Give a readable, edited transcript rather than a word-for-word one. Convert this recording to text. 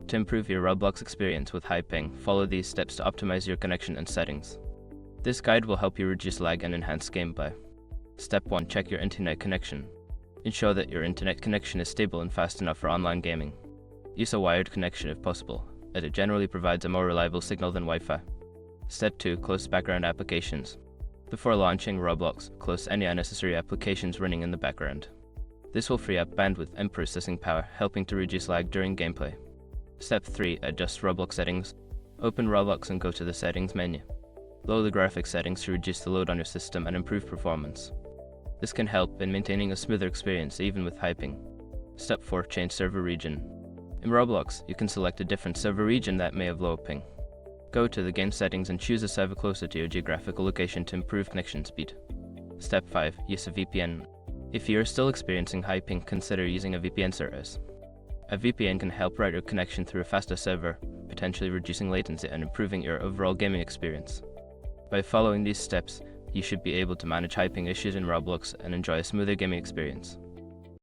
To improve your Roblox experience with high ping, follow these steps to optimize your connection and settings. This guide will help you reduce lag and enhance gameplay. Step 1. Check your internet connection. Ensure that your internet connection is stable and fast enough for online gaming. Use a wired connection if possible, as it generally provides a more reliable signal than Wi-Fi. Step 2. Close background applications. Before launching Roblox, close any unnecessary applications running in the background. This will free up bandwidth and processing power, helping to reduce lag during gameplay. Step 3. Adjust Roblox settings. Open Roblox and go to the Settings menu. Lower the graphics settings to reduce the load on your system and improve performance. This can help in maintaining a smoother experience even with high ping. Step 4. Change server region. In Roblox, you can select a different server region that may have low ping. Go to the game settings and choose a server closer to your geographical location to improve connection speed. Step 5. Use a VPN. If you are still experiencing high ping, consider using a VPN service. A VPN can help route your connection through a faster server, potentially reducing latency and improving your overall gaming experience. By following these steps, you should be able to manage high ping issues in Roblox and enjoy a smoother gaming experience.